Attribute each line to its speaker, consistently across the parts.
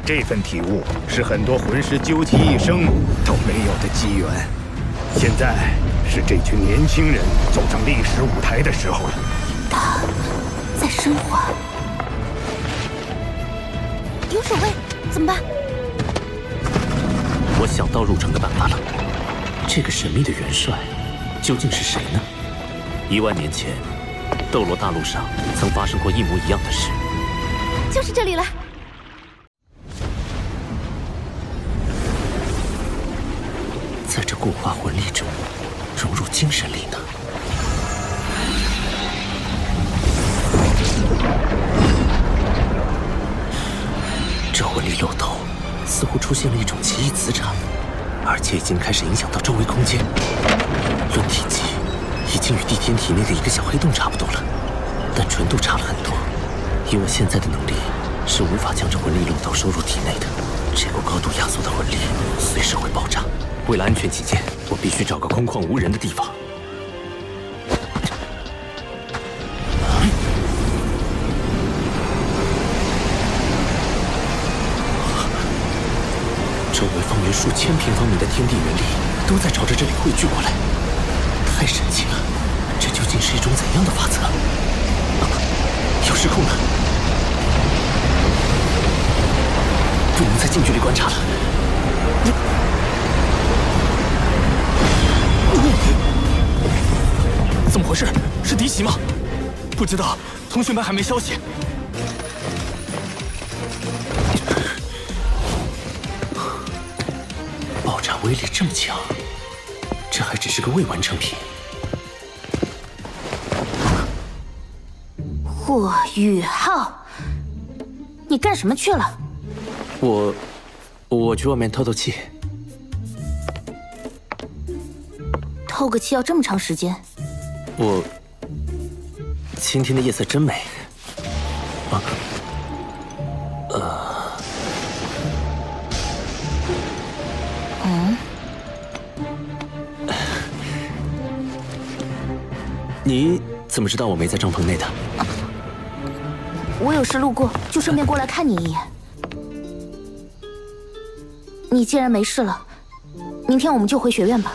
Speaker 1: 这份体悟是很多魂师究其一生都没有的机缘。现在是这群年轻人走上历史舞台的时候了。
Speaker 2: 他在升华，有守卫，怎么办？
Speaker 3: 我想到入城的办法了。这个神秘的元帅究竟是谁呢？1万年前，斗罗大陆上曾发生过一模一样的事。
Speaker 2: 就是这里了。
Speaker 3: 在这固化魂力中，融入精神力呢？这魂力漏斗似乎出现了一种奇异磁场，而且已经开始影响到周围空间。论体积，已经与地天体内的一个小黑洞差不多了，但纯度差了很多。以我现在的能力，是无法将这魂力漏斗收入体内的。这股高度压缩的魂力随时会爆炸。为了安全起见，我必须找个空旷无人的地方。周围方圆数千平方米的天地元力都在朝着这里汇聚过来，太神奇了！这究竟是一种怎样的法则？有失控了，不能再近距离观察了。怎么回事？是敌袭吗？不知道，同学们还没消息。爆炸威力这么强，这还只是个未完成品。
Speaker 2: 霍雨浩，你干什么去了？
Speaker 3: 我去外面透透气。
Speaker 2: 透个气要这么长时间？
Speaker 3: 今天的夜色真美。你怎么知道我没在帐篷内的？
Speaker 2: 我有事路过，就顺便过来看你一眼。你既然没事了，明天我们就回学院吧。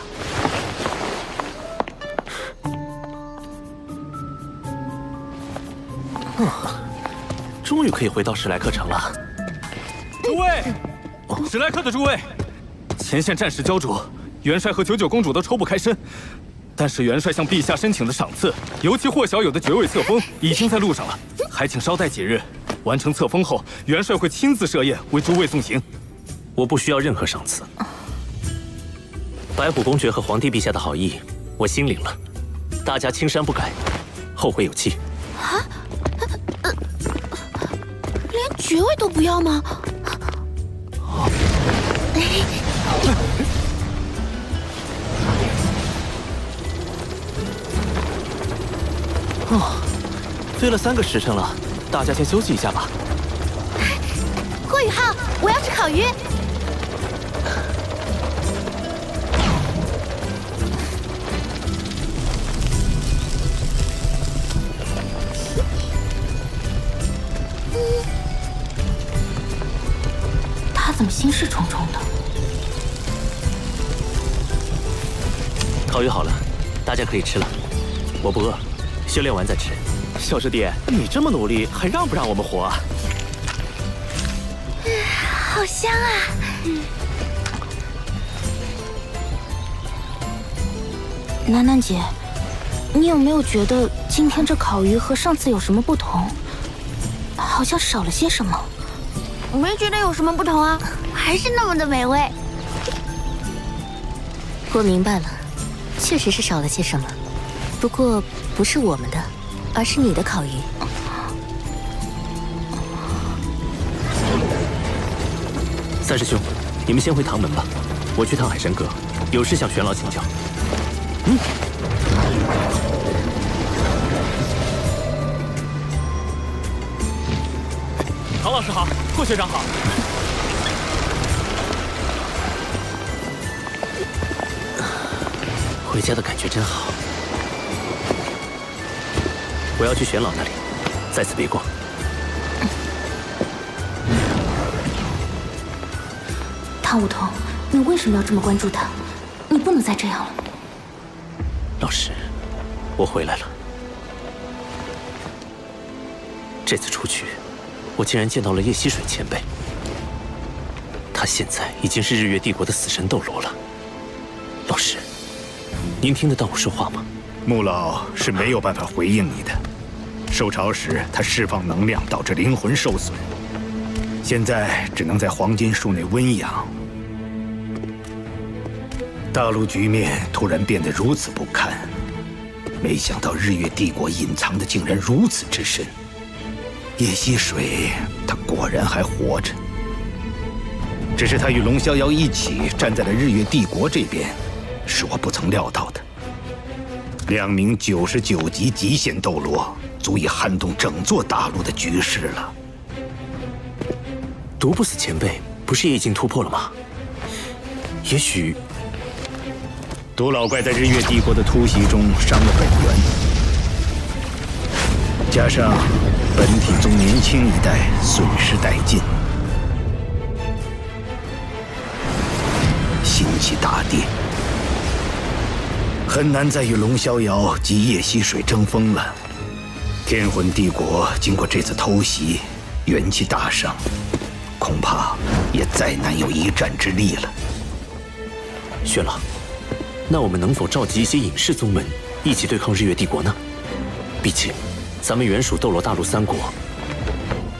Speaker 3: 终于可以回到史莱克城了。
Speaker 4: 诸位，史莱克的诸位，前线战事焦灼，元帅和99公主都抽不开身。但是元帅向陛下申请的赏赐，尤其霍小友的绝味册封，已经在路上了，还请稍待几日。完成册封后，元帅会亲自设宴为诸位送行。
Speaker 3: 我不需要任何赏赐。白虎公爵和皇帝陛下的好意，我心领了。大家青山不改，后会有期。
Speaker 2: 啊？连爵位都不要吗？
Speaker 3: 飞了3个时辰了，大家先休息一下吧。
Speaker 2: 霍雨浩，我要吃烤鱼。他怎么心事重重的？
Speaker 3: 烤鱼好了，大家可以吃了。我不饿，修炼完再吃。小师弟，你这么努力，还让不让我们活啊？
Speaker 2: 好香啊！楠楠姐，你有没有觉得今天这烤鱼和上次有什么不同？好像少了些什么。没觉得有什么不同啊，还是那么的美味。
Speaker 5: 我明白了，确实是少了些什么，不过不是我们的，而是你的烤鱼。
Speaker 3: 三师兄，你们先回唐门吧，我去趟海神阁，有事向玄老请教。
Speaker 4: 唐老师好，霍学长好。
Speaker 3: 回家的感觉真好。我要去玄老那里，在此别过。
Speaker 2: 唐舞桐，你为什么要这么关注他？你不能再这样了。
Speaker 3: 老师，我回来了。这次出去，我竟然见到了叶溪水前辈。他现在已经是日月帝国的死神斗罗了。老师，您听得到我说话吗？
Speaker 1: 穆老是没有办法回应你的。受潮时，他释放能量导致灵魂受损，现在只能在黄金树内温养。大陆局面突然变得如此不堪，没想到日月帝国隐藏的竟然如此之深。叶溪水，他果然还活着，只是他与龙逍遥一起站在了日月帝国这边，是我不曾料到的。2名99级极限斗罗，足以撼动整座大陆的局势了。
Speaker 3: 毒不死前辈不是也已经突破了吗？也许
Speaker 1: 毒老怪在日月帝国的突袭中伤了本源，加上本体宗年轻一代损失殆尽，心气大跌，很难再与龙逍遥及叶溪水争锋了。天魂帝国经过这次偷袭，元气大伤，恐怕也再难有一战之力了。
Speaker 3: 薛老，那我们能否召集一些隐士宗门一起对抗日月帝国呢？毕竟咱们原属斗罗大陆3国，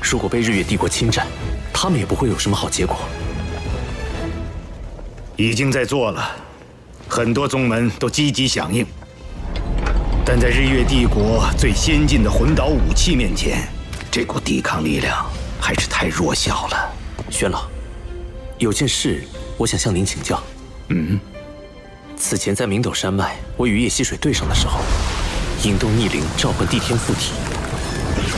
Speaker 3: 如果被日月帝国侵占，他们也不会有什么好结果。
Speaker 1: 已经在做了，很多宗门都积极响应，但在日月帝国最先进的魂导武器面前，这股抵抗力量还是太弱小了。
Speaker 3: 薛老，有件事我想向您请教。此前在明斗山脉，我与叶溪水对上的时候，引动逆灵召唤帝天附体，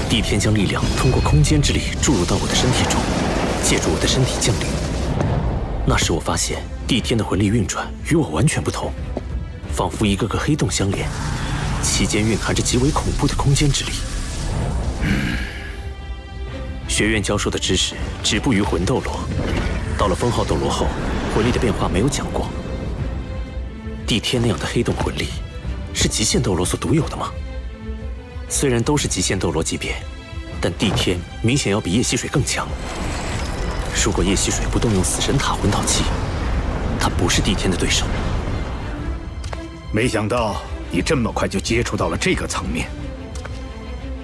Speaker 3: 帝天将力量通过空间之力注入到我的身体中，借助我的身体降临。那时我发现帝天的魂力运转与我完全不同，仿佛一个个黑洞相连，其间蕴含着极为恐怖的空间之力。学院教授的知识止步于魂斗罗，到了封号斗罗后，魂力的变化没有讲过。帝天那样的黑洞魂力，是极限斗罗所独有的吗？虽然都是极限斗罗级别，但帝天明显要比叶溪水更强。如果叶溪水不动用死神塔魂导器，他不是帝天的对手。
Speaker 1: 没想到你这么快就接触到了这个层面。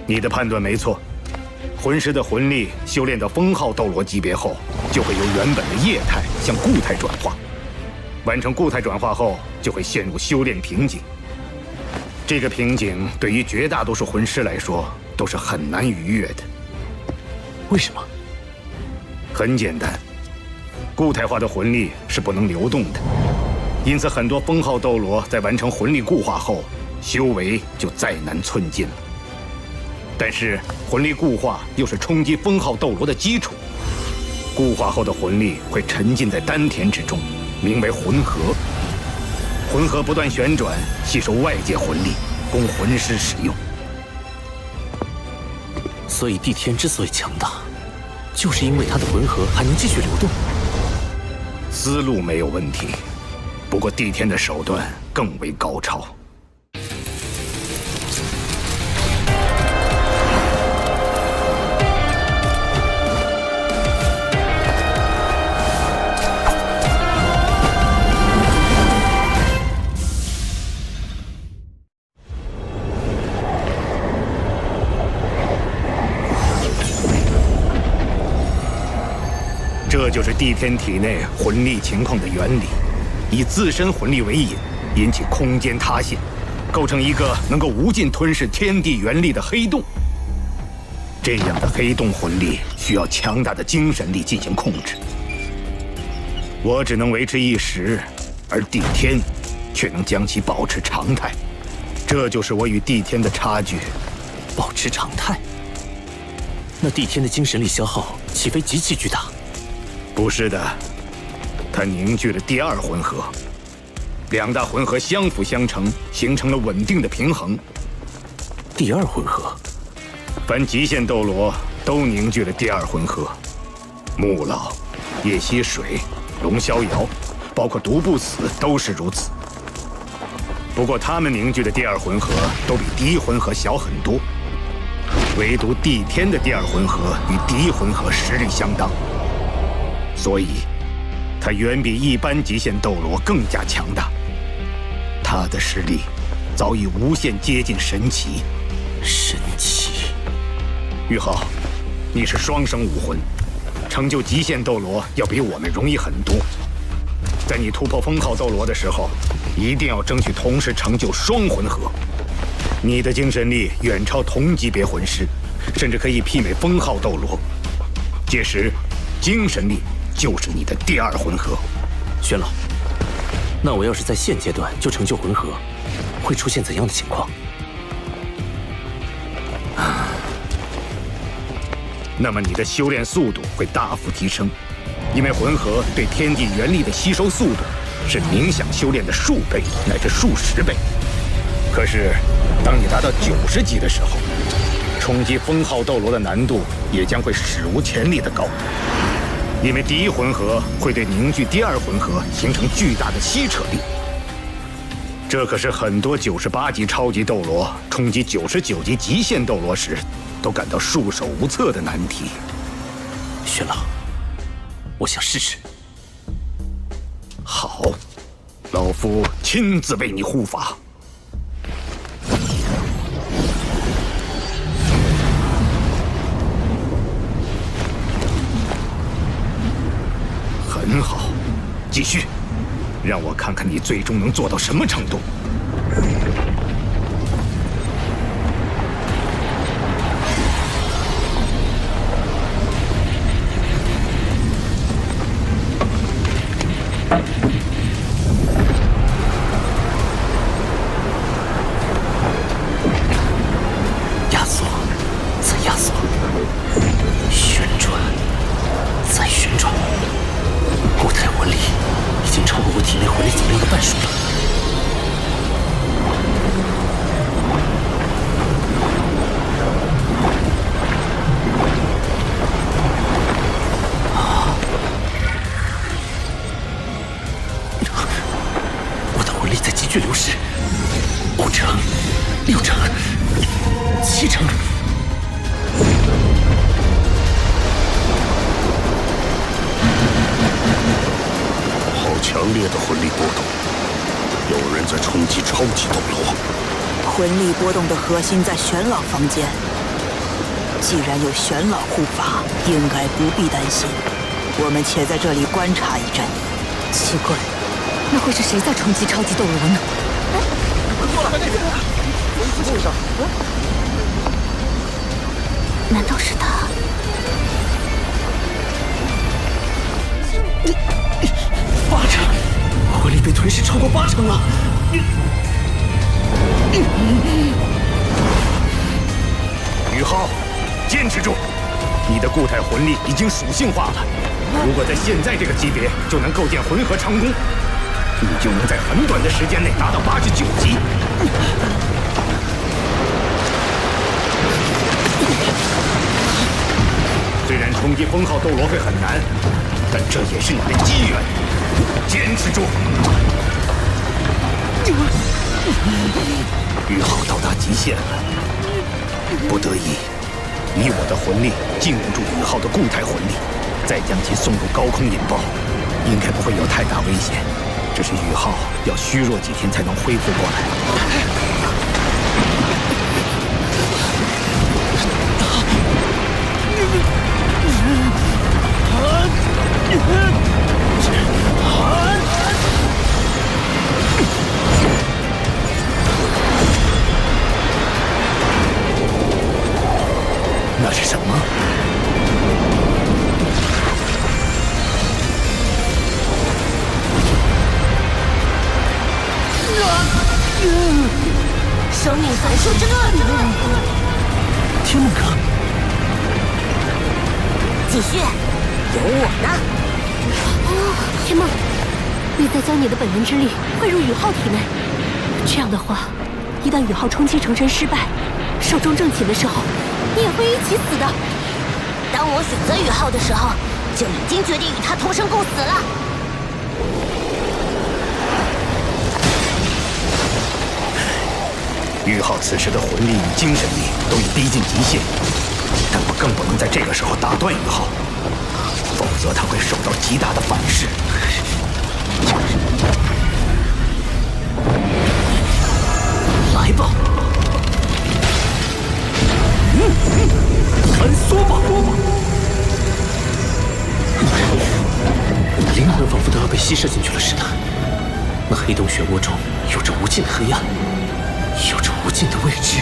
Speaker 1: 你的判断没错，魂师的魂力修炼到封号斗罗级别后，就会由原本的液态向固态转化。完成固态转化后，就会陷入修炼瓶颈。这个瓶颈对于绝大多数魂师来说都是很难逾越的。
Speaker 3: 为什么？
Speaker 1: 很简单，固态化的魂力是不能流动的，因此很多封号斗罗在完成魂力固化后，修为就再难寸进了。但是魂力固化又是冲击封号斗罗的基础，固化后的魂力会沉浸在丹田之中，名为魂核。魂核不断旋转，吸收外界魂力，供魂师使用。
Speaker 3: 所以帝天之所以强大，就是因为他的魂核还能继续流动。
Speaker 1: 思路没有问题，不过帝天的手段更为高超。这就是帝天体内魂力情况的原理，以自身魂力为引，引起空间塌陷，构成一个能够无尽吞噬天地元力的黑洞。这样的黑洞魂力需要强大的精神力进行控制，我只能维持一时，而帝天却能将其保持常态。这就是我与帝天的差距。
Speaker 3: 保持常态？那帝天的精神力消耗岂非极其巨大？
Speaker 1: 不是的，它凝聚了第二魂核，两大魂核相辅相成，形成了稳定的平衡。
Speaker 3: 第二魂核，
Speaker 1: 凡极限斗罗都凝聚了第二魂核。穆老、叶溪水，龙逍遥，包括独不死都是如此。不过他们凝聚的第二魂核都比第一魂核小很多，唯独帝天的第二魂核与第一魂核实力相当，所以他远比一般极限斗罗更加强大。他的实力早已无限接近神奇。
Speaker 3: 神奇。
Speaker 1: 玉浩，你是双生武魂，成就极限斗罗要比我们容易很多。在你突破封号斗罗的时候，一定要争取同时成就双魂核。你的精神力远超同级别魂师，甚至可以媲美封号斗罗。届时，精神力就是你的第二魂核。
Speaker 3: 玄老，那我要是在现阶段就成就魂核，会出现怎样的情况？
Speaker 1: 那么你的修炼速度会大幅提升，因为魂核对天地元力的吸收速度是冥想修炼的数倍乃至数十倍。可是，当你达到90级的时候，冲击封号斗罗的难度也将会史无前例的高，因为第一魂核会对凝聚第二魂核形成巨大的吸扯力。这可是很多98级超级斗罗冲击99级极限斗罗时都感到束手无策的难题。
Speaker 3: 玄老，我想试试。
Speaker 1: 好，老夫亲自为你护法。很好，继续，让我看看你最终能做到什么程度。
Speaker 3: 压缩，再压缩，旋转，再旋转。固态魂力已经超过我体内魂力总量的半数了。我的魂力在急剧流失，5成、6成、7成。
Speaker 6: 强烈的魂力波动，有人在冲击超级斗罗。
Speaker 7: 魂力波动的核心在玄老房间，既然有玄老护法，应该不必担心。我们且在这里观察一阵。
Speaker 5: 奇怪，那会是谁在冲击超级斗罗呢？
Speaker 2: 难道是他？8
Speaker 3: 成，魂力被吞噬超过8成了。
Speaker 1: 宇浩，坚持住！你的固态魂力已经属性化了，如果在现在这个级别就能构建魂核长弓，你就能在很短的时间内达到89级。虽然冲击封号斗罗会很难，但这也是你的机缘，坚持住！宇浩到达极限了，不得已，以我的魂力禁锢住宇浩的固态魂力，再将其送入高空引爆，应该不会有太大危险。只是宇浩要虚弱几天才能恢复过来。那是什么？
Speaker 5: 生命反射之盾！
Speaker 3: 天梦阁，
Speaker 5: 继续，有我呢。天梦，你再将你的本源之力汇入宇浩体内，这样的话，一旦宇浩冲击成神失败，寿终正寝的时候，你也会一起死的。当我选择宇浩的时候，就已经决定与他同生共死了。
Speaker 1: 玉浩此时的魂力与精神力都已逼近极限，但我更不能在这个时候打断玉浩，否则他会受到极大的反噬。
Speaker 3: 来吧，穿梭吧！灵魂仿佛都要被吸射进去了似的。那黑洞漩涡中有着无尽的黑暗，有着无尽的未知，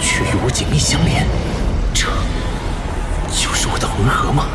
Speaker 3: 却与我紧密相连。这就是我的魂核吗？